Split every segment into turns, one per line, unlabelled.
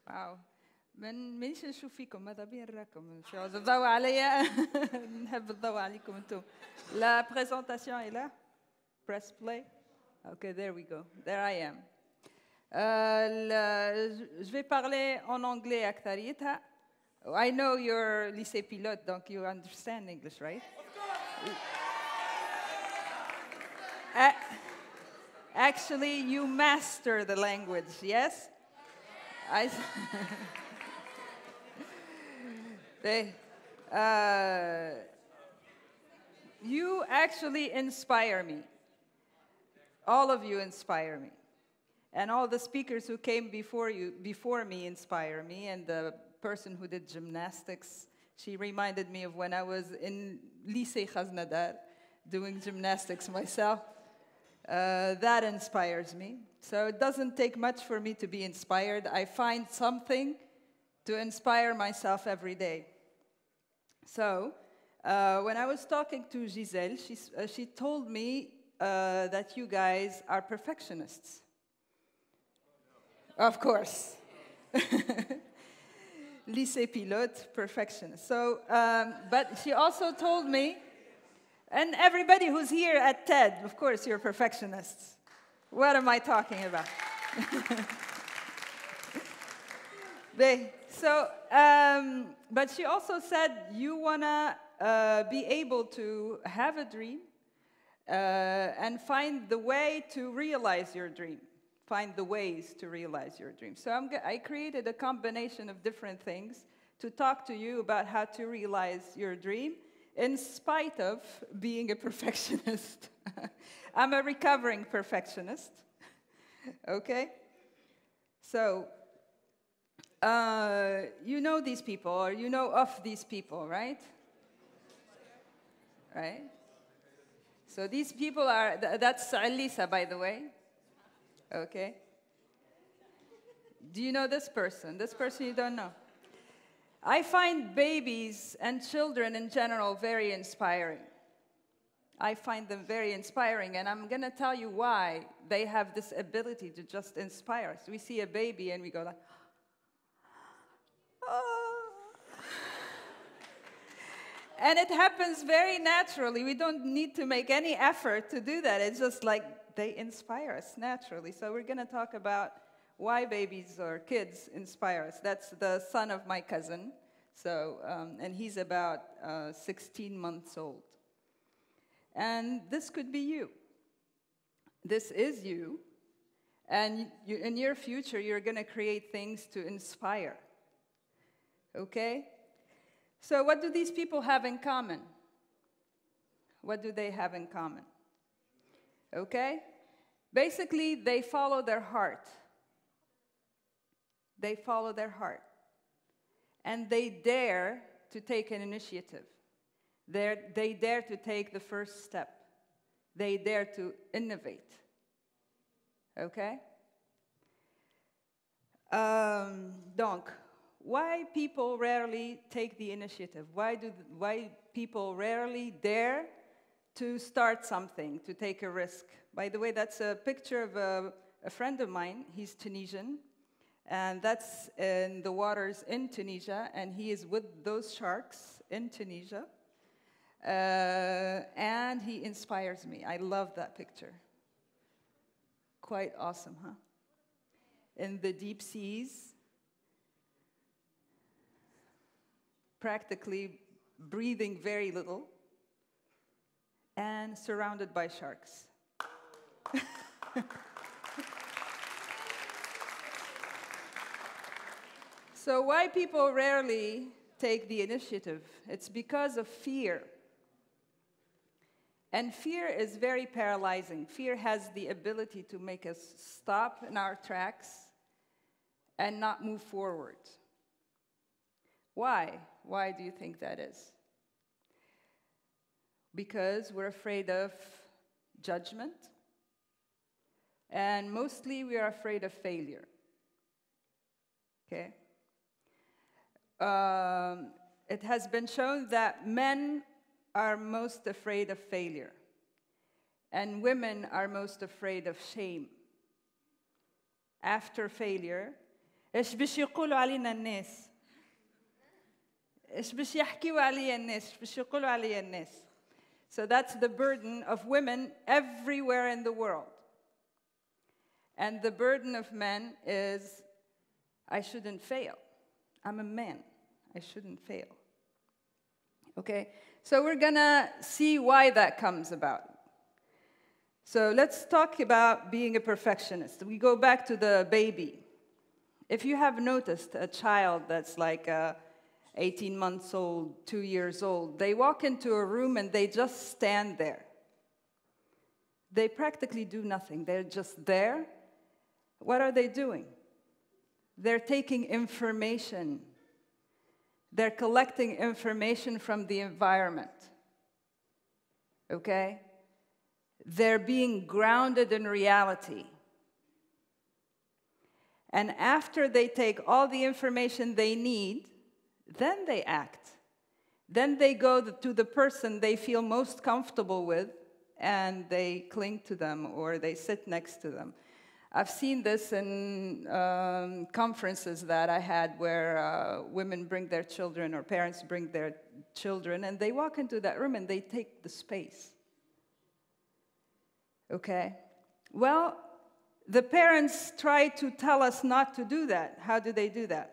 واو مانيش نشوف فيكم ماذا بيا نراكم شو عاوز تضوي عليا نحب نضوي عليكم انتم لا بريزونطاسيون est là press play okay there we go there I am je vais parler en anglais أكثريتها I know you're lycée pilote donc you understand English right actually you master the language yes you actually inspire me. All of you inspire me. And all the speakers who came before me inspire me. And the person who did gymnastics, she reminded me of when I was in Lycée Khaznadar doing gymnastics myself. That inspires me. So it doesn't take much for me to be inspired. I find something to inspire myself every day. So when I was talking to Giselle, she told me that you guys are perfectionists. Of course. Lycée pilote, perfectionist. So, but she also told me, and everybody who's here at TED, of course, you're perfectionists. What am I talking about? But she also said you want to be able to have a dream and find the way to realize your dream. Find the ways to realize your dream. So I created a combination of different things to talk to you about how to realize your dream in spite of being a perfectionist. I'm a recovering perfectionist. Okay? So, you know these people, or you know of these people, right? Right? So these people are, that's Alisa, by the way. Okay? Do you know this person? This person you don't know. I find babies and children in general very inspiring. I find them very inspiring, and I'm going to tell you why they have this ability to just inspire us. We see a baby and we go like, oh. And it happens very naturally. We don't need to make any effort to do that. It's just like they inspire us naturally. So we're going to talk about why babies or kids inspire us. That's the son of my cousin. So, and he's about 16 months old. And this could be you. This is you. And in your future, you're going to create things to inspire. Okay? So what do these people have in common? What do they have in common? Okay? Basically, they follow their heart. They follow their heart. And they dare to take an initiative. They dare to take the first step. They dare to innovate. Okay? Donc, why people rarely take the initiative? Why people rarely dare to start something, to take a risk? By the way, that's a picture of a friend of mine. He's Tunisian. And that's in the waters in Tunisia. And he is with those sharks in Tunisia. And he inspires me. I love that picture. Quite awesome, huh? In the deep seas, practically breathing very little, and surrounded by sharks. So why people rarely take the initiative? It's because of fear. And fear is very paralyzing. Fear has the ability to make us stop in our tracks and not move forward. Why? Why do you think that is? Because we're afraid of judgment, and mostly we are afraid of failure. Okay? It has been shown that men are most afraid of failure, and women are most afraid of shame. After failure, إيش بش يقولوا علينا الناس؟ إيش بش يحكيوا عليا الناس؟ إيش بش يقولوا عليا الناس? So that's the burden of women everywhere in the world. And the burden of men is, I shouldn't fail. I'm a man. I shouldn't fail. Okay? So we're going to see why that comes about. So let's talk about being a perfectionist. We go back to the baby. If you have noticed a child that's like 18 months old, 2 years old, they walk into a room and they just stand there. They practically do nothing. They're just there. What are they doing? They're taking information. They're collecting information from the environment. Okay? They're being grounded in reality. And after they take all the information they need, then they act. Then they go to the person they feel most comfortable with, and they cling to them or they sit next to them. I've seen this in conferences that I had where women bring their children or parents bring their children, and they walk into that room and they take the space. Okay? Well, the parents try to tell us not to do that. How do they do that?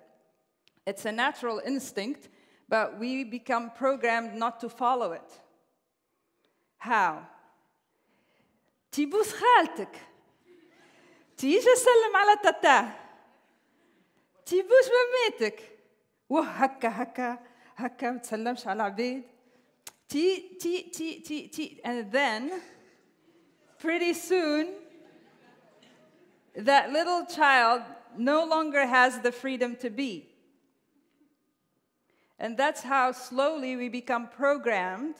It's a natural instinct, but we become programmed not to follow it. How? تبوس خالتك. تيجي سلم على تاتا. تبوس مامتك. وهكا هكا هكا ما تسلمش على العبيد. تي. And then, pretty soon, that little child no longer has the freedom to be. And that's how slowly we become programmed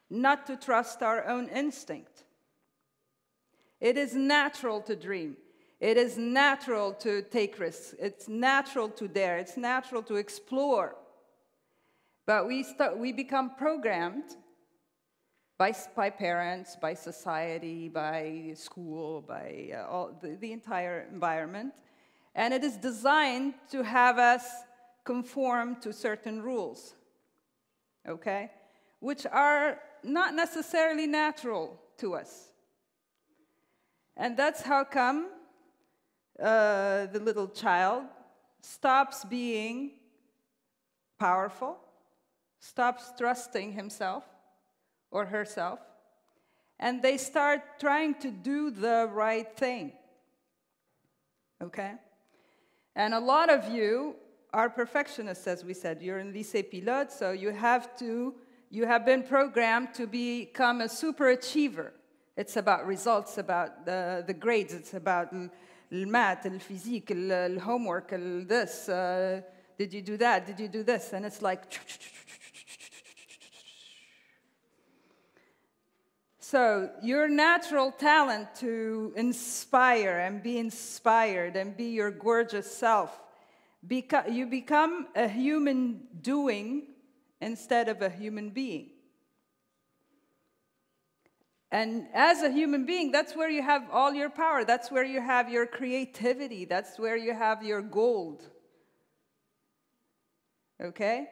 not to trust our own instinct. It is natural to dream. It is natural to take risks. It's natural to dare. It's natural to explore. But we become programmed by parents, by society, by school, by the entire environment. And it is designed to have us conform to certain rules, okay, which are not necessarily natural to us. And that's how come the little child stops being powerful, stops trusting himself or herself, and they start trying to do the right thing, okay? And a lot of you are perfectionists, as we said. You're in lycée pilote, so you have been programmed to become a super achiever. It's about results, about the grades. It's about the math, the physique, the homework, this. Did you do that? Did you do this? And it's like... So your natural talent to inspire and be inspired and be your gorgeous self, you become a human doing instead of a human being. And as a human being, that's where you have all your power. That's where you have your creativity. That's where you have your gold. Okay?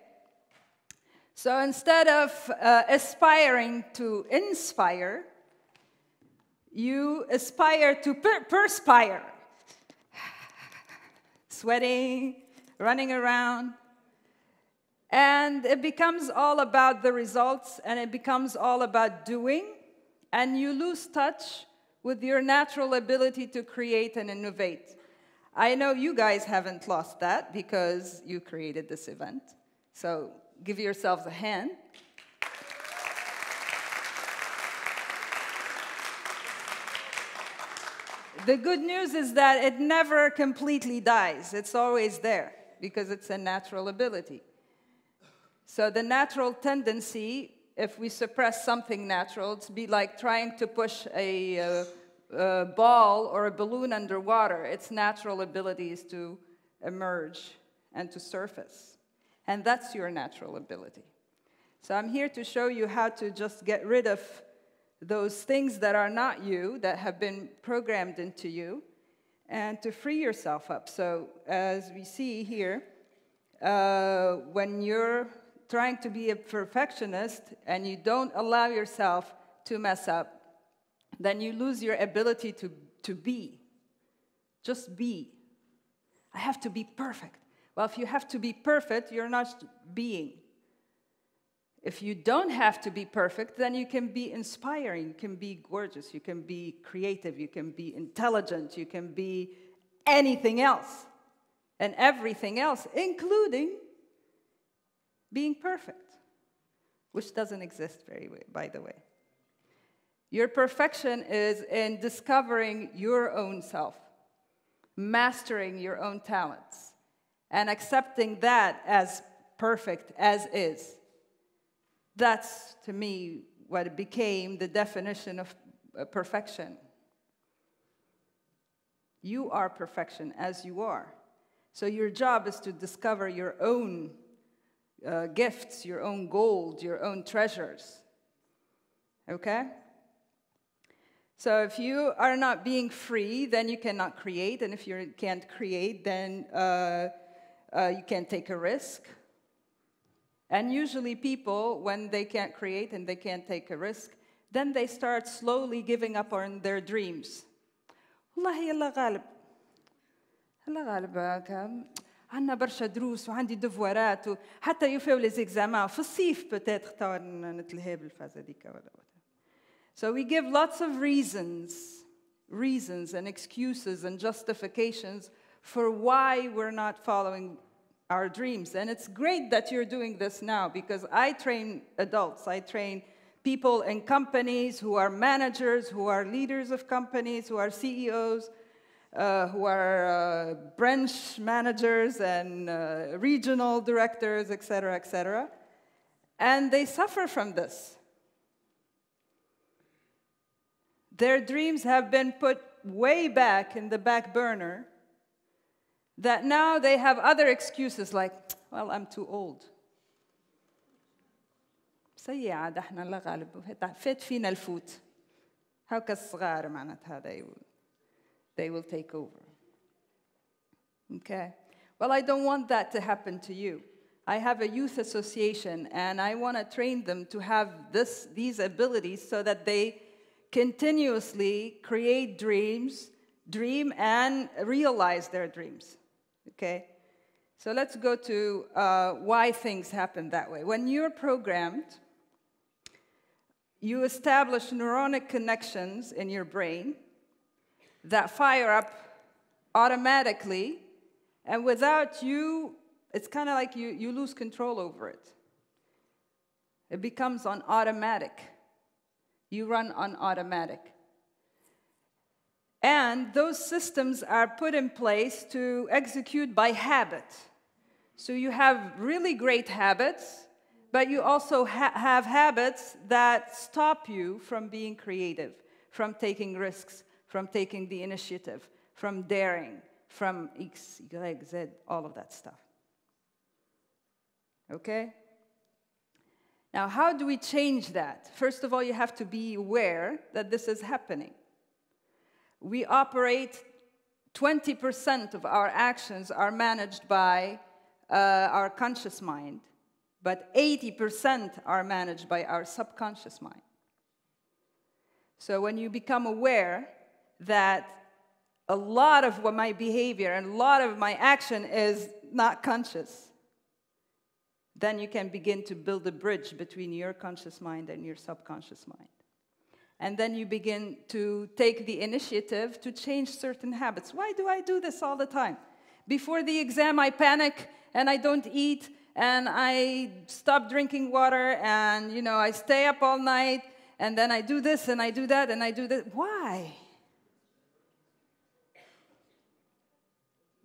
So instead of aspiring to inspire, you aspire to perspire. Sweating, running around. And it becomes all about the results, and it becomes all about doing, and you lose touch with your natural ability to create and innovate. I know you guys haven't lost that because you created this event. So give yourselves a hand. The good news is that it never completely dies. It's always there because it's a natural ability. So the natural tendency, if we suppress something natural, it's be like trying to push a ball or a balloon underwater. Its natural ability is to emerge and to surface. And that's your natural ability. So I'm here to show you how to just get rid of those things that are not you, that have been programmed into you, and to free yourself up. So as we see here, when you're trying to be a perfectionist and you don't allow yourself to mess up, then you lose your ability to be. Just be. I have to be perfect. Well, if you have to be perfect, you're not being. If you don't have to be perfect, then you can be inspiring, you can be gorgeous, you can be creative, you can be intelligent, you can be anything else and everything else, including being perfect, which doesn't exist by the way. Your perfection is in discovering your own self, mastering your own talents, and accepting that as perfect as is. That's, to me, what became the definition of perfection. You are perfection as you are. So your job is to discover your own gifts, your own gold, your own treasures. Okay? So if you are not being free, then you cannot create. And if you can't create, then you can't take a risk. And usually people, when they can't create and they can't take a risk, then they start slowly giving up on their dreams. والله يلا غالب. هلا غالب عندنا برشا دروس وعندي دفوارات وحتى يفاو لي زيكزامان في الصيف بتاتر توا نتلهي بالفازة ديك ولا. So we give lots of reasons and excuses and justifications for why we're not following our dreams. And it's great that you're doing this now, because I train adults. I train people in companies who are managers, who are leaders of companies, who are CEOs, who are branch managers and regional directors, et cetera, and they suffer from this. Their dreams have been put way back in the back burner, that now they have other excuses like, well, I'm too old. سيعة احنا لا غالب فات فينا الفوت. هاكا الصغار معناتها they will take over. Okay. Well, I don't want that to happen to you. I have a youth association, and I want to train them to have these abilities so that they continuously create dreams, dream and realize their dreams. Okay? So let's go to why things happen that way. When you're programmed, you establish neuronal connections in your brain that fire up automatically, and without you, it's kind of like you lose control over it. It becomes on automatic. You run on automatic. And those systems are put in place to execute by habit. So you have really great habits, but you also have habits that stop you from being creative, from taking risks, from taking the initiative, from daring, from X, Y, Z, all of that stuff. Okay? Now, how do we change that? First of all, you have to be aware that this is happening. We operate, 20% of our actions are managed by our conscious mind, but 80% are managed by our subconscious mind. So when you become aware that a lot of my behavior and a lot of my action is not conscious, then you can begin to build a bridge between your conscious mind and your subconscious mind. And then you begin to take the initiative to change certain habits. Why do I do this all the time? Before the exam, I panic, and I don't eat, and I stop drinking water, and, I stay up all night, and then I do this, and I do that, and I do this. Why?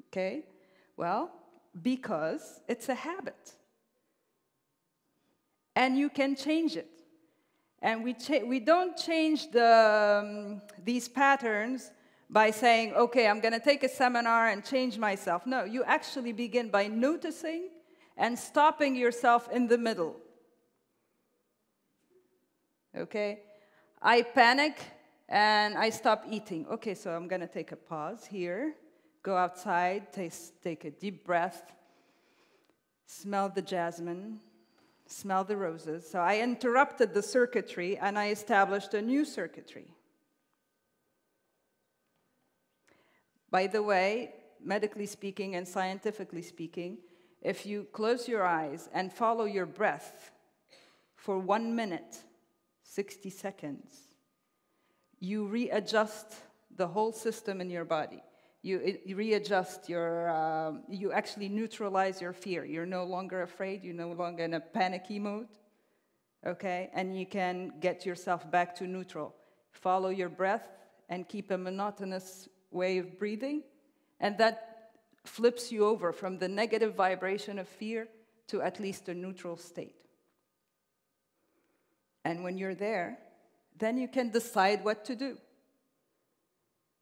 Okay, well, because it's a habit. And you can change it. And we don't change these patterns by saying, okay, I'm going to take a seminar and change myself. No, you actually begin by noticing and stopping yourself in the middle. Okay? I panic and I stop eating. Okay, so I'm going to take a pause here, go outside, take a deep breath, smell the jasmine, smell the roses. So I interrupted the circuitry, and I established a new circuitry. By the way, medically speaking and scientifically speaking, if you close your eyes and follow your breath for 1 minute, 60 seconds, you readjust the whole system in your body. You readjust your, you actually neutralize your fear. You're no longer afraid, you're no longer in a panicky mode, okay? And you can get yourself back to neutral. Follow your breath and keep a monotonous way of breathing, and that flips you over from the negative vibration of fear to at least a neutral state. And when you're there, then you can decide what to do.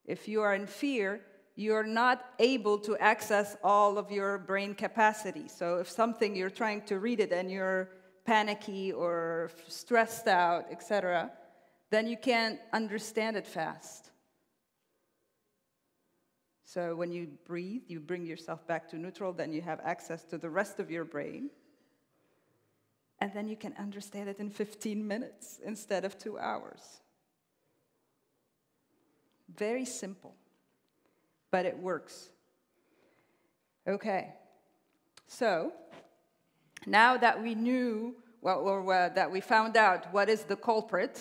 If you are in fear, you're not able to access all of your brain capacity. So if something, you're trying to read it and you're panicky or stressed out, etc., then you can't understand it fast. So when you breathe, you bring yourself back to neutral, then you have access to the rest of your brain. And then you can understand it in 15 minutes instead of 2 hours. Very simple, but it works. Okay, so now that we knew, that we found out what is the culprit,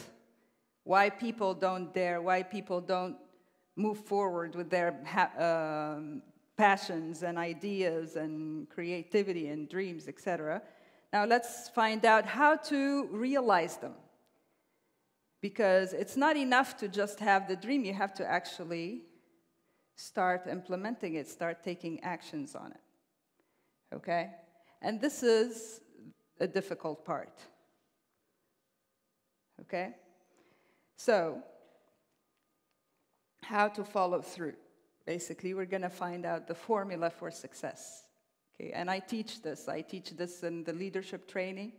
why people don't dare, why people don't move forward with their passions and ideas and creativity and dreams, etc. Now let's find out how to realize them. Because it's not enough to just have the dream, you have to actually start implementing it, start taking actions on it. Okay? And this is a difficult part. Okay? So, how to follow through. Basically, we're going to find out the formula for success. Okay? And I teach this in the leadership training.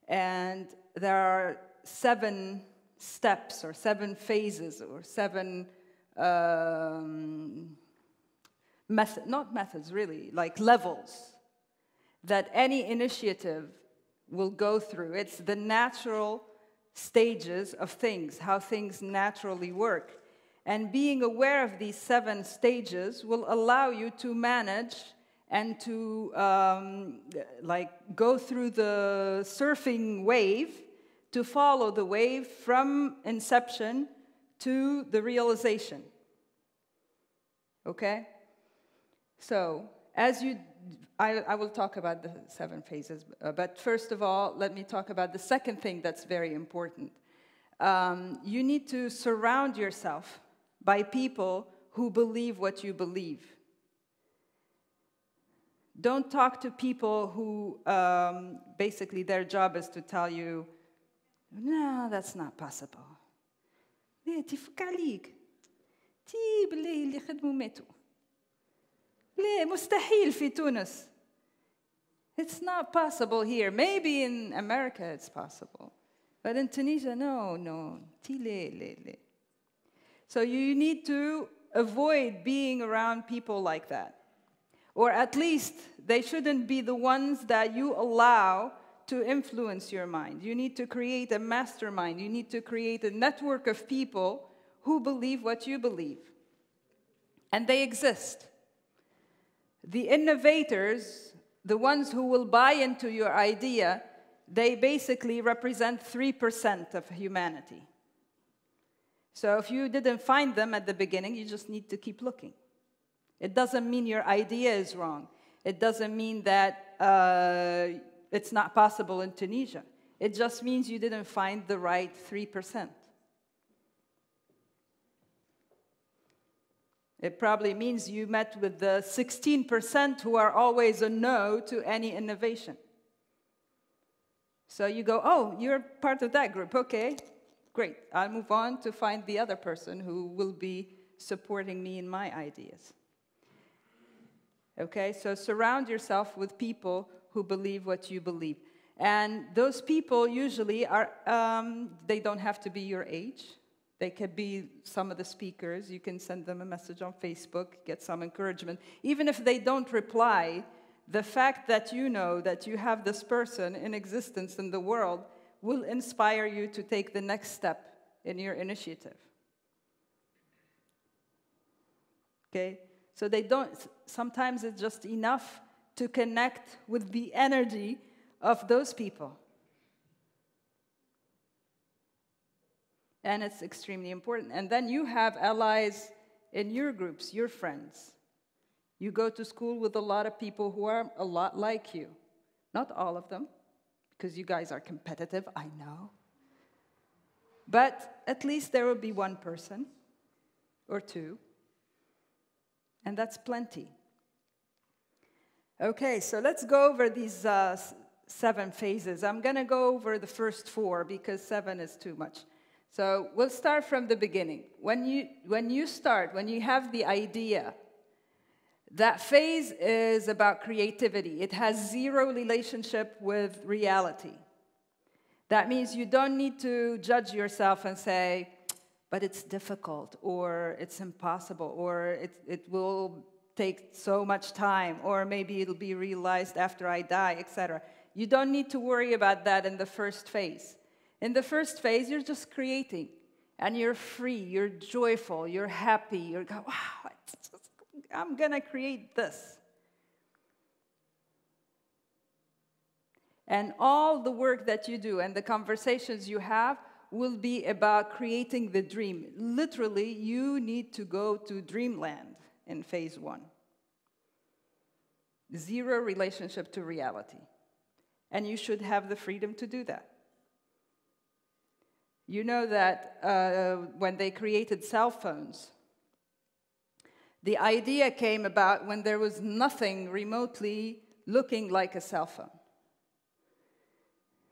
And there are 7 steps or 7 phases or 7 not methods really, like levels that any initiative will go through. It's the natural stages of things, how things naturally work. And being aware of these 7 stages will allow you to manage and to go through the surfing wave, to follow the wave from inception to the realization. Okay? So, I will talk about the 7 phases, but first of all, let me talk about the second thing that's very important. You need to surround yourself by people who believe what you believe. Don't talk to people who basically their job is to tell you, no, that's not possible. تفك عليك. بالله اللي خدموا ماتوا. لا مستحيل في تونس. It's not possible here. Maybe in America it's possible. But in Tunisia, no. So you need to avoid being around people like that. Or at least they shouldn't be the ones that you allow to influence your mind. You need to create a mastermind. You need to create a network of people who believe what you believe. And they exist. The innovators, the ones who will buy into your idea, they basically represent 3% of humanity. So if you didn't find them at the beginning, you just need to keep looking. It doesn't mean your idea is wrong. It doesn't mean that it's not possible in Tunisia. It just means you didn't find the right 3%. It probably means you met with the 16% who are always a no to any innovation. So you go, oh, you're part of that group. Okay, great. I'll move on to find the other person who will be supporting me in my ideas. Okay, so surround yourself with people who believe what you believe. And those people usually are, they don't have to be your age. They could be some of the speakers. You can send them a message on Facebook, get some encouragement. Even if they don't reply, the fact that you know that you have this person in existence in the world will inspire you to take the next step in your initiative. Okay? So they don't, sometimes it's just enough to connect with the energy of those people. And it's extremely important. And then you have allies in your groups, your friends. You go to school with a lot of people who are a lot like you. Not all of them, because you guys are competitive, I know. But at least there will be one person or two. And that's plenty. Okay, so let's go over these 7 phases. I'm going to go over the first 4 because 7 is too much. So we'll start from the beginning. When you have the idea, that phase is about creativity. It has 0 relationship with reality. That means you don't need to judge yourself and say, but it's difficult, or it's impossible, or it will take so much time, or maybe it'll be realized after I die, etc. You don't need to worry about that in the first phase. In the first phase, you're just creating, and you're free, you're joyful, you're happy, you're going, wow, I'm going to create this. And all the work that you do and the conversations you have will be about creating the dream. Literally, you need to go to dreamland in phase 1. 0 relationship to reality. And you should have the freedom to do that. You know that when they created cell phones, the idea came about when there was nothing remotely looking like a cell phone.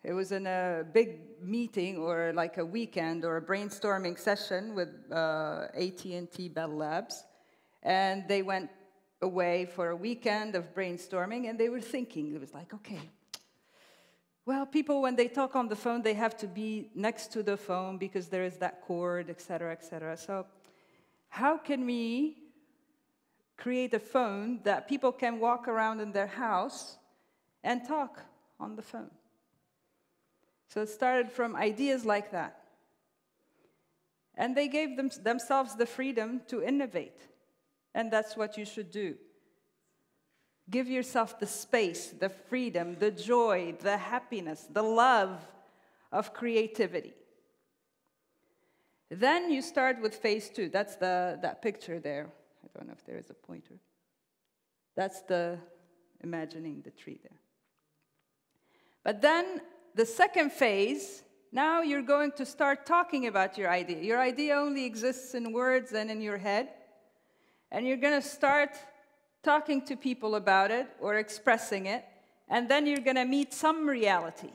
It was in a big meeting or like a weekend or a brainstorming session with AT&T Bell Labs. And they went away for a weekend of brainstorming, and they were thinking, it was like, okay, well, people, when they talk on the phone, they have to be next to the phone because there is that cord, et cetera, et cetera. So how can we create a phone that people can walk around in their house and talk on the phone? So it started from ideas like that. And they gave themselves the freedom to innovate. And that's what you should do. Give yourself the space, the freedom, the joy, the happiness, the love of creativity. Then you start with phase 2. That's that picture there. I don't know if there is a pointer. That's the imagining the tree there. But then the second phase, now you're going to start talking about your idea. Your idea only exists in words and in your head. And you're going to start talking to people about it or expressing it. And then you're going to meet some reality.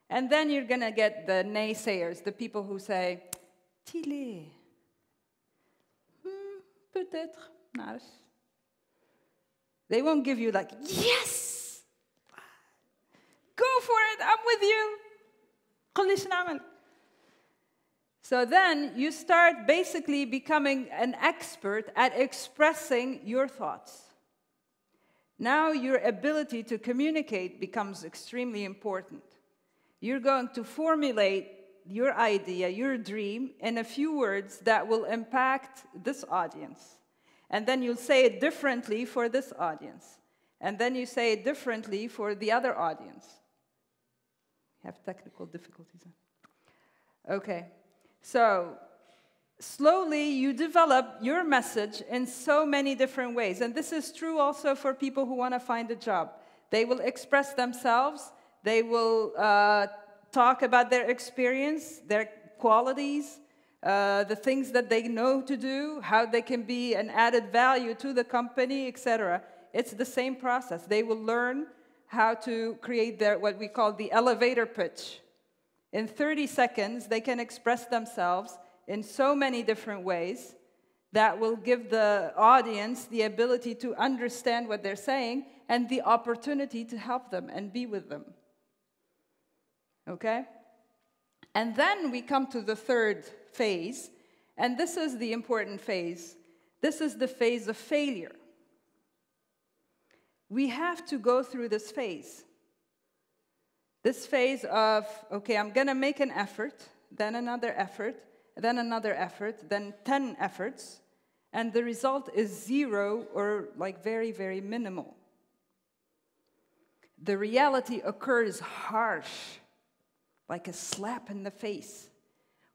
And then you're going to get the naysayers, the people who say, Tilly, peut-être, nice. They won't give you like, yes! Go for it, I'm with you. So then you start basically becoming an expert at expressing your thoughts. Now your ability to communicate becomes extremely important. You're going to formulate your idea, your dream, in a few words that will impact this audience. And then you'll say it differently for this audience. And then you say it differently for the other audience. Have technical difficulties. Okay, so slowly you develop your message in so many different ways. And this is true also for people who want to find a job. They will express themselves. They will talk about their experience, their qualities, the things that they know to do, how they can be an added value to the company, etc. It's the same process. They will learn how to create what we call the elevator pitch. In 30 seconds, they can express themselves in so many different ways that will give the audience the ability to understand what they're saying and the opportunity to help them and be with them. Okay? And then we come to the third phase, and this is the important phase. This is the phase of failure. We have to go through this phase. This phase of, okay, I'm going to make an effort, then another effort, then another effort, then 10 efforts, and the result is 0 or like very, very minimal. The reality occurs harsh, like a slap in the face.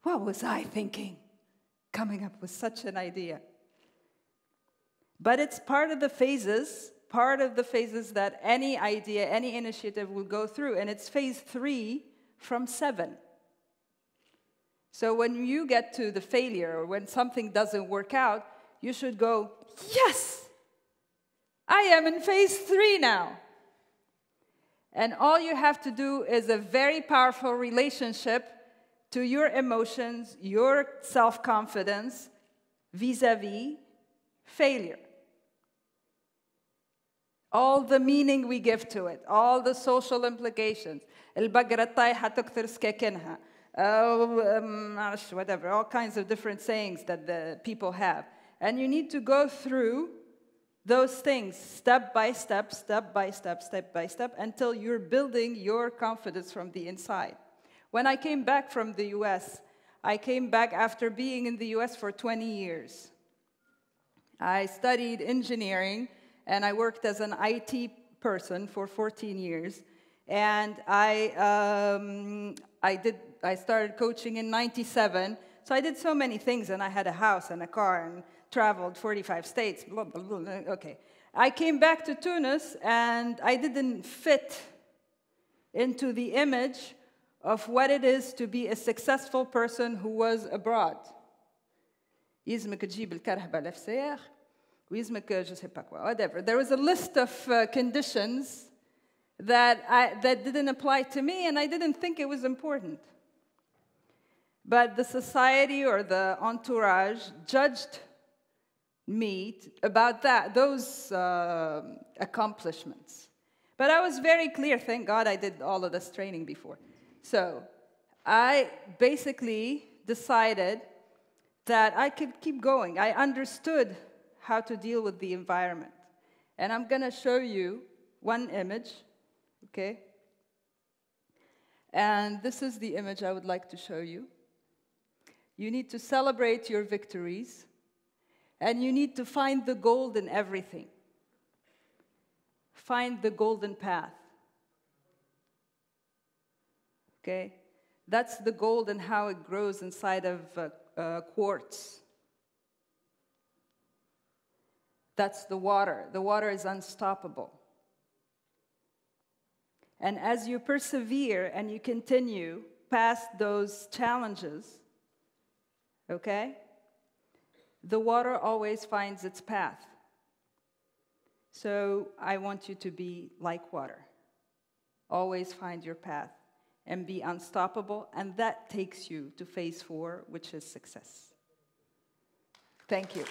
What was I thinking? Coming up with such an idea. But it's part of the phases that any idea, any initiative will go through, and it's phase 3 from 7. So when you get to the failure, or when something doesn't work out, you should go, yes, I am in phase 3 now. And all you have to do is a very powerful relationship to your emotions, your self-confidence, vis-a-vis failure. All the meaning we give to it, all the social implications. البقرة الطايحة تكثر سكاكينها. Whatever, all kinds of different sayings that the people have. And you need to go through those things step by step, step by step, step by step, until you're building your confidence from the inside. When I came back from the US, I came back after being in the US for 20 years. I studied engineering, and I worked as an IT person for 14 years. And I started coaching in '97. So I did so many things, and I had a house and a car and traveled 45 states, blah, blah, blah. Okay. I came back to Tunis, and I didn't fit into the image of what it is to be a successful person who was abroad. يلزمك تجيب الكرهبة لفسيخ ويلزمك je sais pas quoi, whatever. There was a list of conditions that didn't apply to me, and I didn't think it was important. But the society or the entourage judged me about those accomplishments. But I was very clear, thank God I did all of this training before. So I basically decided that I could keep going. I understood how to deal with the environment. And I'm going to show you one image, okay? And this is the image I would like to show you. You need to celebrate your victories, and you need to find the gold in everything. Find the golden path. Okay? That's the gold and how it grows inside of quartz. That's the water. The water is unstoppable. And as you persevere and you continue past those challenges, okay, the water always finds its path. So I want you to be like water. Always find your path and be unstoppable, and that takes you to phase 4, which is success. Thank you.